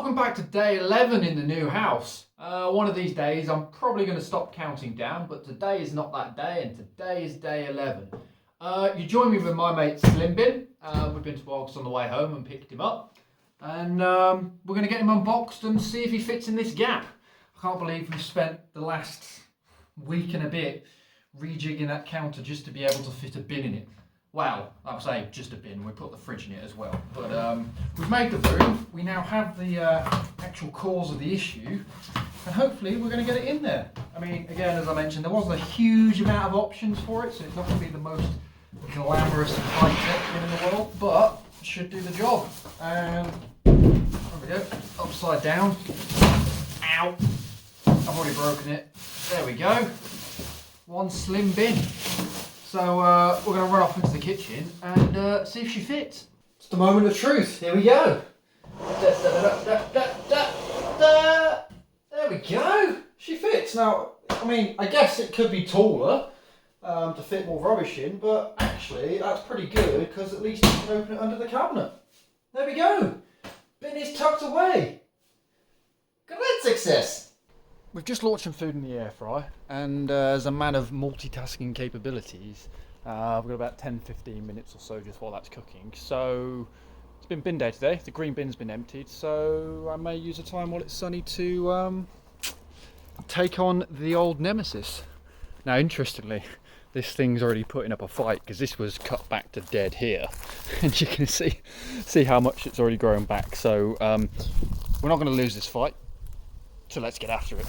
Welcome back to day 11 in the new house. One of these days I'm probably going to stop counting down, but today is not that day, and today is day 11. You join me with my mate Slim Bin. We've been to Wogs on the way home and picked him up, and we're going to get him unboxed and see if he fits in this gap. I can't believe we've spent the last week and a bit rejigging that counter just to be able to fit a bin in it. Well, I'll say just a bin, we put the fridge in it as well. But we've made the room, we now have the actual cause of the issue, and hopefully we're going to get it in there. I mean, again, as I mentioned, there wasn't a huge amount of options for it, so it's not going to be the most glamorous and high-tech thing in the world, but it should do the job. And there we go, upside down. Ow! I've already broken it. There we go. One slim bin. So we're going to run off into the kitchen and see if she fits. It's the moment of truth. Here we go. There we go. She fits. Now, I mean, I guess it could be taller to fit more rubbish in, but actually that's pretty good because at least you can open it under the cabinet. There we go. Bin is tucked away. Great success. We've just launched some food in the air fryer, and as a man of multitasking capabilities, we've got about 10-15 minutes or so just while that's cooking. So it's been bin day today, the green bin's been emptied, so I may use the time while it's sunny to take on the old nemesis. Now interestingly, this thing's already putting up a fight because this was cut back to dead here, and you can see how much it's already grown back. So we're not going to lose this fight. So let's get after it.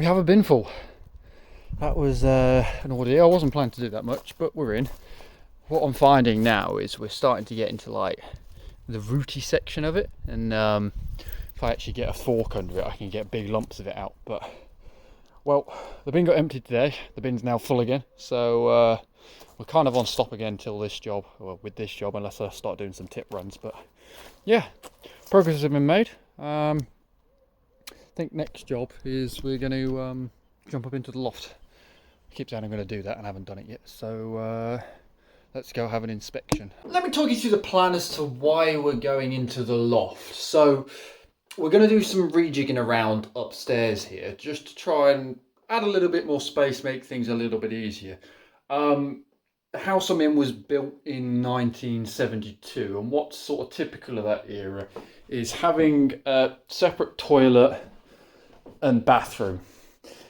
we have a bin full. That was an ordeal. I wasn't planning to do that much, but we're in. What I'm finding now is we're starting to get into like the rooty section of it, and if I actually get a fork under it, I can get big lumps of it out. But well, the bin got emptied today. The bin's now full again, so we're kind of on stop again till this job, or with this job, unless I start doing some tip runs. But yeah, progress has been made. I think next job is we're going to jump up into the loft. I keep saying I'm going to do that and I haven't done it yet, so let's go have an inspection. Let me talk you through the plan as to why we're going into the loft. So we're going to do some rejigging around upstairs here, just to try and add a little bit more space, make things a little bit easier. The house I'm in was built in 1972, and what's sort of typical of that era is having a separate toilet and bathroom.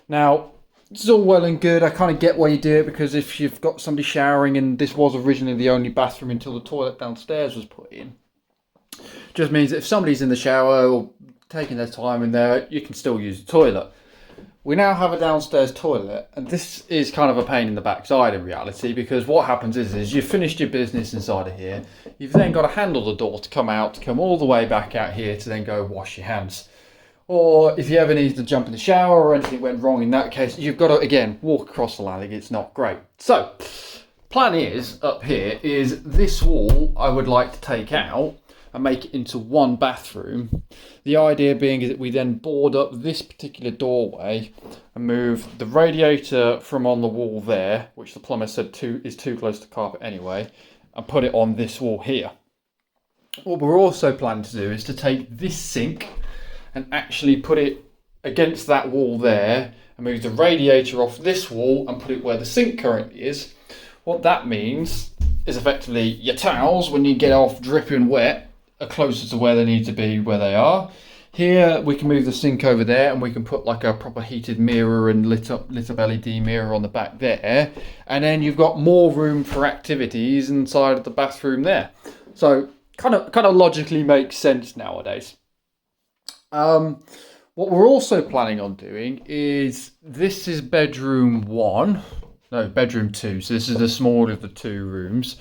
Now, this is all well and good. I kind of get why you do it, because if you've got somebody showering, and this was originally the only bathroom until the toilet downstairs was put in, just means that if somebody's in the shower or taking their time in there, you can still use the toilet. We now have a downstairs toilet, and this is kind of a pain in the backside in reality, because what happens is you've finished your business inside of here, you've then got to handle the door to come out, to come all the way back out here to then go wash your hands. Or if you ever need to jump in the shower or anything went wrong in that case, you've got to, again, walk across the landing. It's not great. So, plan is, up here, is this wall I would like to take out and make it into one bathroom. The idea being is that we then board up this particular doorway and move the radiator from on the wall there, which the plumber said is too close to carpet anyway, and put it on this wall here. What we're also planning to do is to take this sink and actually put it against that wall there and move the radiator off this wall and put it where the sink currently is. What that means is effectively your towels, when you get off dripping wet, are closer to where they need to be, where they are. Here we can move the sink over there, and we can put like a proper heated mirror and lit up LED mirror on the back there, and then you've got more room for activities inside of the bathroom there. So kind of logically makes sense nowadays. What we're also planning on doing is, this is bedroom 2, so this is the smaller of the 2 rooms.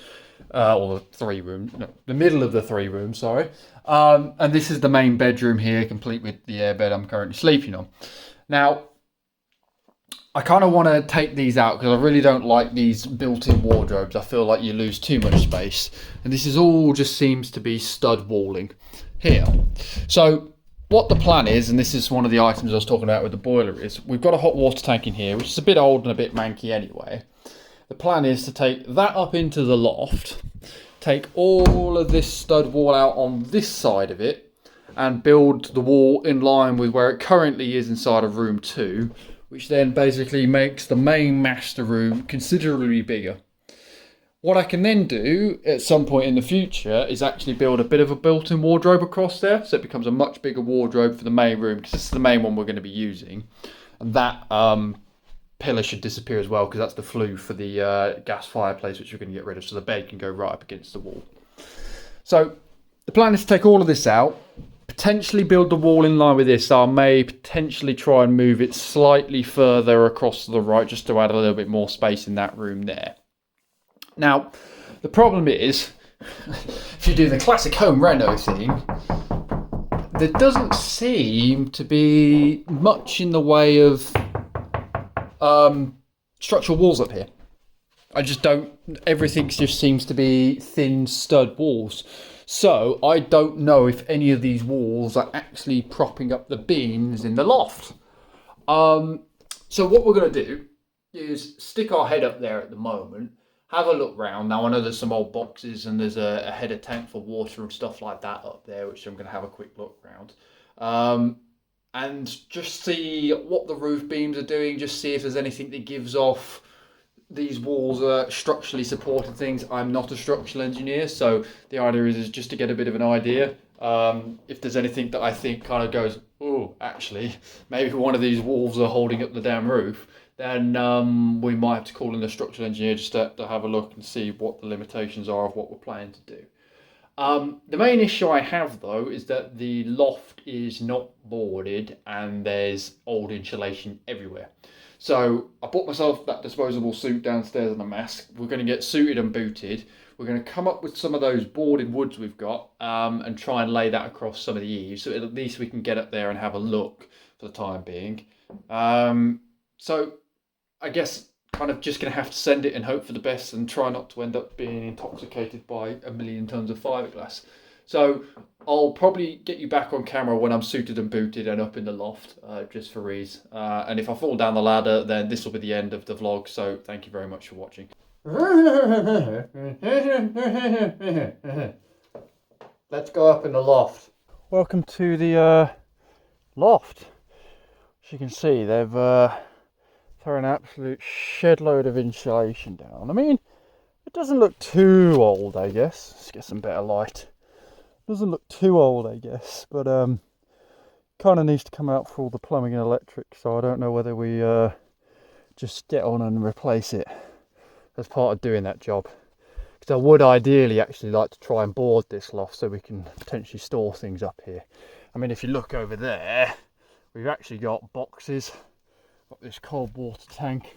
Or the 3 rooms, no, the middle of the 3 rooms, sorry. And this is the main bedroom here, complete with the airbed I'm currently sleeping on. Now, I kind of want to take these out because I really don't like these built-in wardrobes. I feel like you lose too much space. And this is all just seems to be stud walling here. So what the plan is, and this is one of the items I was talking about with the boiler, is we've got a hot water tank in here, which is a bit old and a bit manky anyway. The plan is to take that up into the loft, take all of this stud wall out on this side of it, and build the wall in line with where it currently is inside of room 2, which then basically makes the main master room considerably bigger. What I can then do at some point in the future is actually build a bit of a built-in wardrobe across there, so it becomes a much bigger wardrobe for the main room, because this is the main one we're going to be using. And that pillar should disappear as well, because that's the flue for the gas fireplace, which we're going to get rid of, so the bed can go right up against the wall. So the plan is to take all of this out, potentially build the wall in line with this. So I may potentially try and move it slightly further across to the right, just to add a little bit more space in that room there. Now, the problem is, if you do the classic home reno thing, there doesn't seem to be much in the way of structural walls up here. I just don't, everything just seems to be thin stud walls. So I don't know if any of these walls are actually propping up the beams in the loft. So what we're going to do is stick our head up there at the moment, have a look round. Now I know there's some old boxes and there's a header tank for water and stuff like that up there, which I'm going to have a quick look round. And just see what the roof beams are doing, just see if there's anything that gives off these walls are structurally supported things. I'm not a structural engineer, so the idea is just to get a bit of an idea. If there's anything that I think kind of goes, oh, actually, maybe one of these walls are holding up the damn roof, then we might have to call in a structural engineer just to have a look and see what the limitations are of what we're planning to do. The main issue I have though is that the loft is not boarded and there's old insulation everywhere. So I bought myself that disposable suit downstairs and a mask. We're going to get suited and booted. We're going to come up with some of those boarded woods we've got and try and lay that across some of the eaves so at least we can get up there and have a look for the time being. So I guess kind of just going to have to send it and hope for the best and try not to end up being intoxicated by a million tons of fiberglass. So I'll probably get you back on camera when I'm suited and booted and up in the loft, just for ease. And if I fall down the ladder, then this will be the end of the vlog. So thank you very much for watching. Let's go up in the loft. Welcome to the loft. As you can see, they've thrown an absolute shed load of insulation down. I mean, it doesn't look too old, I guess. Let's get some better light. Doesn't look too old, I guess, but kind of needs to come out for all the plumbing and electric, so I don't know whether we just get on and replace it as part of doing that job. Because I would ideally actually like to try and board this loft so we can potentially store things up here. I mean, if you look over there, we've actually got boxes, got this cold water tank.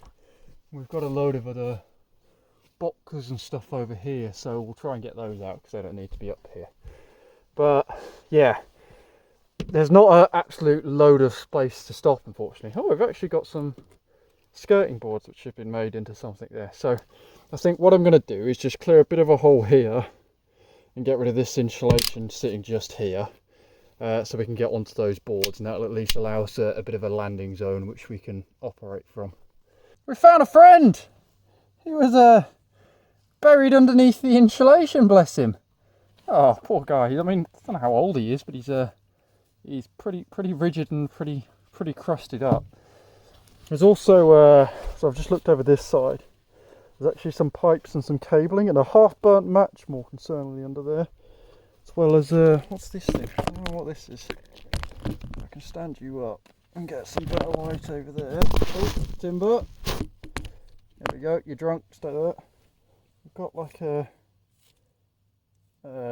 We've got a load of other boxes and stuff over here, so we'll try and get those out because they don't need to be up here. But yeah, there's not an absolute load of space to stop, unfortunately. Oh, we've actually got some skirting boards which have been made into something there. So I think what I'm going to do is just clear a bit of a hole here and get rid of this insulation sitting just here, so we can get onto those boards, and that'll at least allow us a bit of a landing zone which we can operate from. We found a friend! He was buried underneath the insulation, bless him. Oh, poor guy. I mean, I don't know how old he is, but he's pretty rigid and pretty crusted up. There's also, so I've just looked over this side. There's actually some pipes and some cabling and a half-burnt match, more concerningly, under there. As well as, what's this thing? I don't know what this is. I can stand you up and get some better light over there. Oh, timber. There we go. You're drunk. Stay there. We've got like a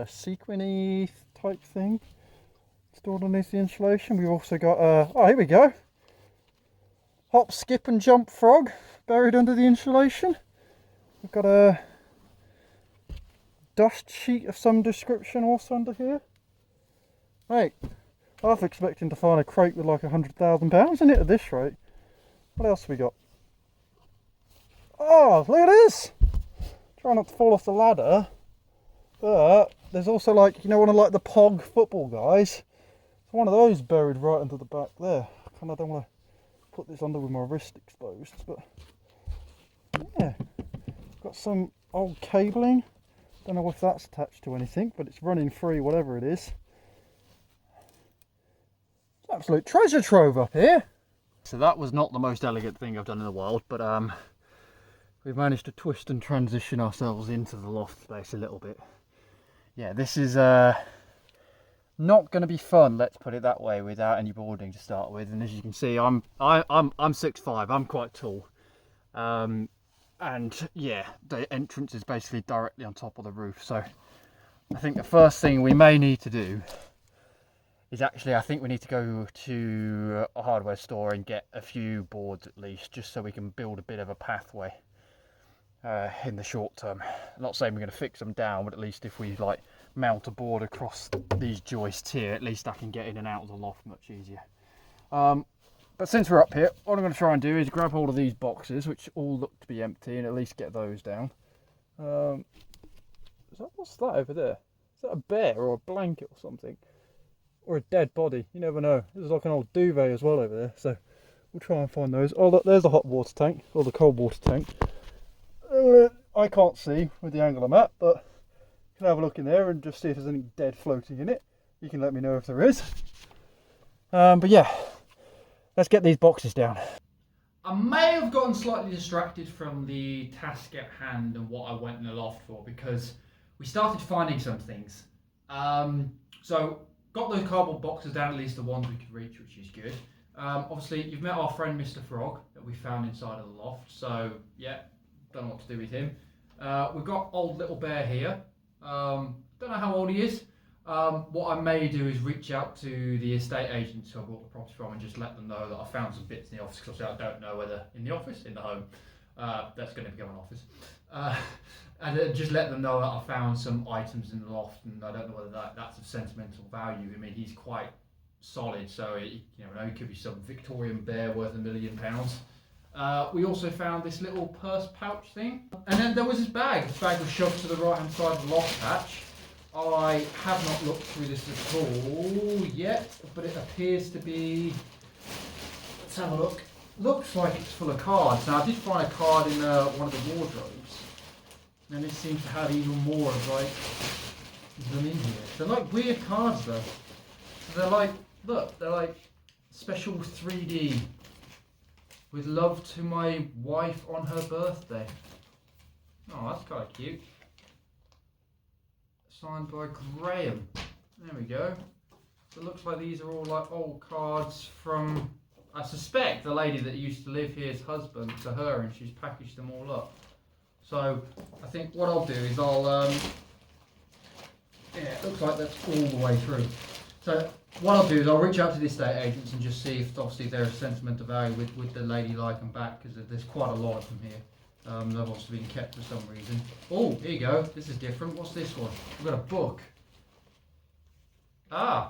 sequiny type thing stored underneath the insulation. We've also got oh, here we go, hop, skip and jump frog buried under the insulation. We've got a dust sheet of some description also under here. Right, I was expecting to find a crate with like £100,000 in it at this rate. What else have we got? Oh, look at this! Try not to fall off the ladder. But there's also, like, you know, one of like the POG football guys. There's one of those buried right under the back there. I kind of don't want to put this under with my wrist exposed, but yeah, got some old cabling. Don't know if that's attached to anything, but it's running free, whatever it is. It's an absolute treasure trove up here. So that was not the most elegant thing I've done in the world, but we've managed to twist and transition ourselves into the loft space a little bit. Yeah, this is not going to be fun, let's put it that way, without any boarding to start with. And as you can see, I'm 6'5", I'm quite tall, and yeah, the entrance is basically directly on top of the roof. So I think the first thing we may need to do is actually, I think we need to go to a hardware store and get a few boards at least, just so we can build a bit of a pathway in the short term. I'm not saying we're going to fix them down, but at least if we like mount a board across these joists here, at least I can get in and out of the loft much easier. But since we're up here, what I'm going to try and do is grab hold of these boxes, which all look to be empty, and at least get those down. What's that over there? Is that a bear or a blanket or something? Or a dead body? You never know. There's like an old duvet as well over there, so we'll try and find those. Oh look, there's the hot water tank, or the cold water tank. I can't see with the angle I'm at, but you can have a look in there and just see if there's anything dead floating in it. You can let me know if there is. But yeah, let's get these boxes down. I may have gotten slightly distracted from the task at hand and what I went in the loft for, because we started finding some things. So got those cardboard boxes down, at least the ones we could reach, which is good. Obviously you've met our friend Mr. Frog that we found inside of the loft, so yeah, don't know what to do with him. We've got old little bear here. Don't know how old he is. What I may do is reach out to the estate agents who I bought the property from and just let them know that I found some bits in the office, because I don't know whether in the office, in the home, that's going to become an office. And just let them know that I found some items in the loft, and I don't know whether that's of sentimental value. I mean, he's quite solid, so it could be some Victorian bear worth £1 million. We also found this little purse pouch thing, and then there was this bag. This bag was shoved to the right hand side of the loft hatch. I have not looked through this at all yet, but it appears to be, let's have a look. Looks like it's full of cards. Now I did find a card in one of the wardrobes, and it seems to have even more of them in here. They're like weird cards though. So they're like, look, they're like special 3D with love to my wife on her birthday. Oh, that's kind of cute. Signed by Graham. There we go. So it looks like these are all like old cards from, I suspect, the lady that used to live here's husband to her, and she's packaged them all up. So I think what I'll do is it looks like that's all the way through. So what I'll do is I'll reach out to the estate agents and just see if obviously there's a sentimental value with the lady like them back, because there's quite a lot of them here. They've obviously been kept for some reason. Oh, here you go. This is different. What's this one? We've got a book. I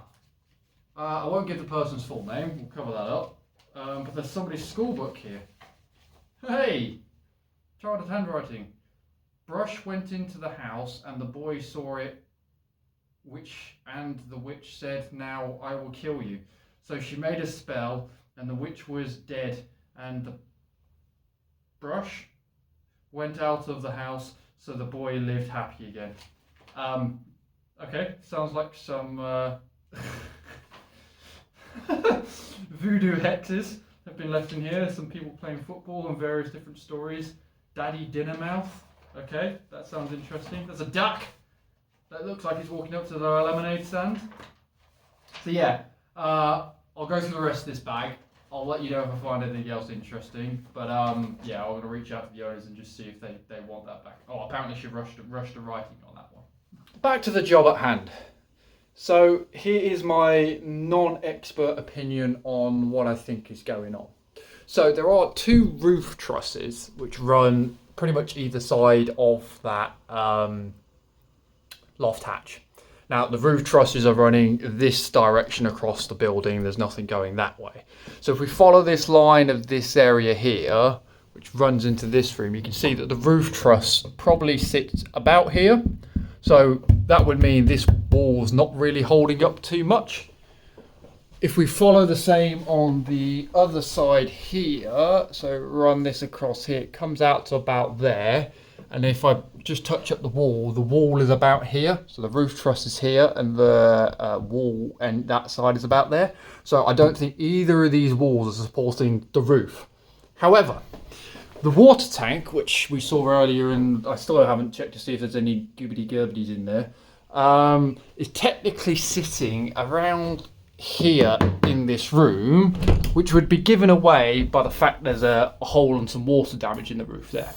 won't give the person's full name. We'll cover that up. But there's somebody's school book here. Hey! Childhood handwriting. Brush went into the house and the boy saw it, and the witch said, "Now I will kill you." So she made a spell and the witch was dead, and the brush went out of the house, so the boy lived happy again. Okay, sounds like some voodoo hexes have been left in here. Some people playing football and various different stories. Daddy Dinnermouth. Okay, that sounds interesting. There's a duck that looks like he's walking up to the lemonade stand. So yeah, I'll go through the rest of this bag. I'll let you know if I find anything else interesting. But yeah, I'm going to reach out to the owners and just see if they want that back. Oh, apparently she rushed the writing on that one. Back to the job at hand. So here is my non-expert opinion on what I think is going on. So there are two roof trusses which run pretty much either side of that loft hatch. Now the roof trusses are running this direction across the building. There's nothing going that way. So if we follow this line of this area here, which runs into this room, you can see that the roof truss probably sits about here. So that would mean this wall's not really holding up too much. If we follow the same on the other side here, so run this across here, it comes out to about there. And if I just touch up the wall is about here. So the roof truss is here and the wall and that side is about there. So I don't think either of these walls are supporting the roof. However, the water tank, which we saw earlier, and I still haven't checked to see if there's any goobity-gerbities in there, is technically sitting around here in this room, which would be given away by the fact there's a hole and some water damage in the roof there.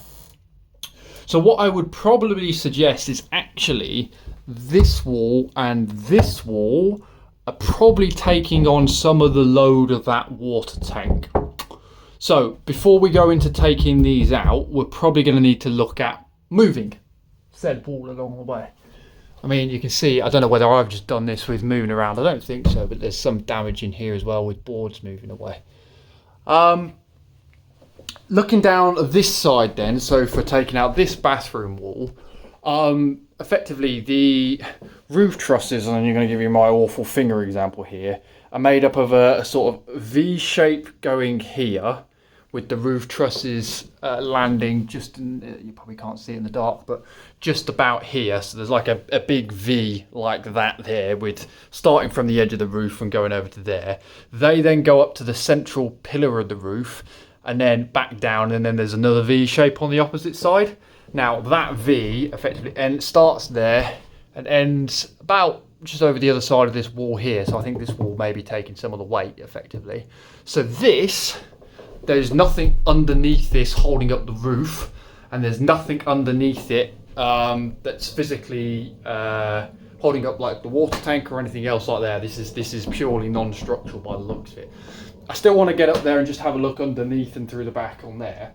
So what I would probably suggest is actually this wall and this wall are probably taking on some of the load of that water tank. So before we go into taking these out, we're probably going to need to look at moving said wall along the way. I mean, you can see, I don't know whether I've just done this with moving around. I don't think so, but there's some damage in here as well with boards moving away. Looking down this side then, so for taking out this bathroom wall, effectively the roof trusses, and I'm going to give you my awful finger example here, are made up of a sort of V shape going here, with the roof trusses landing just in, you probably can't see it in the dark, but just about here. So there's like a big V like that there, with starting from the edge of the roof and going over to there. They then go up to the central pillar of the roof and then back down, and then there's another V shape on the opposite side. Now that V effectively starts there and ends about just over the other side of this wall here. So I think this wall may be taking some of the weight effectively. So there's nothing underneath this holding up the roof, and there's nothing underneath it that's physically holding up like the water tank or anything else like that. This is purely non-structural by the looks of it. I still want to get up there and just have a look underneath and through the back on there.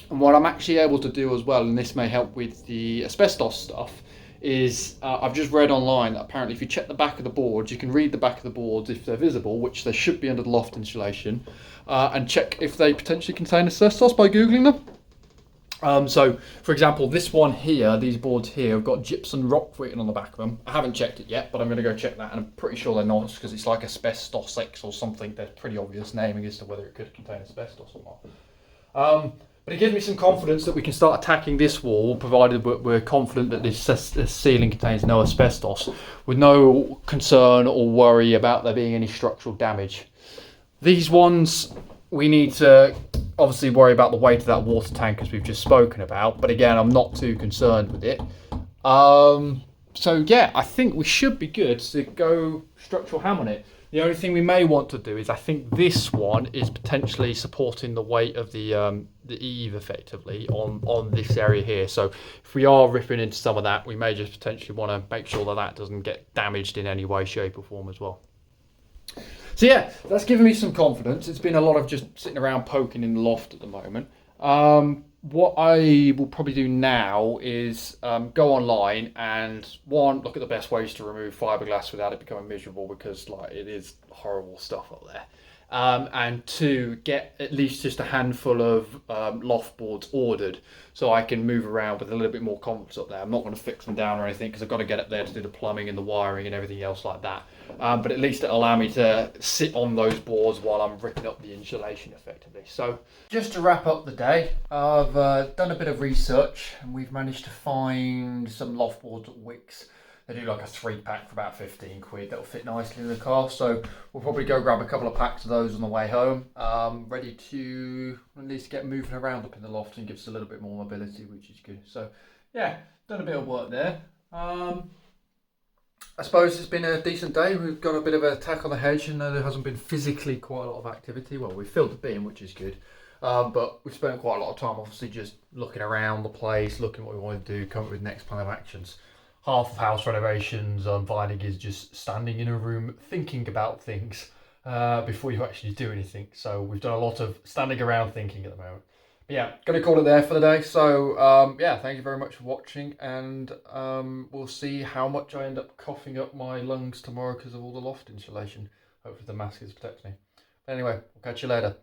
And what I'm actually able to do as well, and this may help with the asbestos stuff, is I've just read online that apparently if you check the back of the boards, you can read the back of the boards if they're visible, which they should be under the loft insulation, and check if they potentially contain asbestos by Googling them. So, for example, this one here, these boards here, have got gypsum rock written on the back of them. I haven't checked it yet, but I'm going to go check that, and I'm pretty sure they're not, because it's like asbestos X or something. There's pretty obvious naming as to whether it could contain asbestos or not. But it gives me some confidence that we can start attacking this wall, provided we're confident that this ceiling contains no asbestos, with no concern or worry about there being any structural damage. These ones, we need to obviously worry about the weight of that water tank, as we've just spoken about, but again, I'm not too concerned with it. So yeah, I think we should be good to go structural ham on it. The only thing we may want to do is, I think this one is potentially supporting the weight of the eave effectively on this area here. So if we are ripping into some of that, we may just potentially want to make sure that that doesn't get damaged in any way, shape or form as well. So yeah, that's given me some confidence. It's been a lot of just sitting around poking in the loft at the moment. What I will probably do now is go online and look at the best ways to remove fiberglass without it becoming miserable, because like it is horrible stuff up there. And two, get at least just a handful of loft boards ordered so I can move around with a little bit more confidence up there. I'm not going to fix them down or anything, because I've got to get up there to do the plumbing and the wiring and everything else like that. But at least it'll allow me to sit on those boards while I'm ripping up the insulation effectively. So just to wrap up the day, I've done a bit of research and we've managed to find some loft boards at Wix. They do like a 3-pack for about 15 quid. That'll fit nicely in the car. So we'll probably go grab a couple of packs of those on the way home. Ready to at least get moving around up in the loft and give us a little bit more mobility, which is good. So yeah, done a bit of work there. I suppose it's been a decent day. We've got a bit of an attack on the hedge, and there hasn't been physically quite a lot of activity. Well, we filled the bin, which is good. But we've spent quite a lot of time obviously just looking around the place, looking what we want to do, come up with next plan of actions. Half of house renovations on Vining is just standing in a room thinking about things before you actually do anything. So we've done a lot of standing around thinking at the moment. But yeah, going to call it there for the day. So yeah, thank you very much for watching, and we'll see how much I end up coughing up my lungs tomorrow because of all the loft insulation. Hopefully the mask is protecting me. But anyway, we'll catch you later.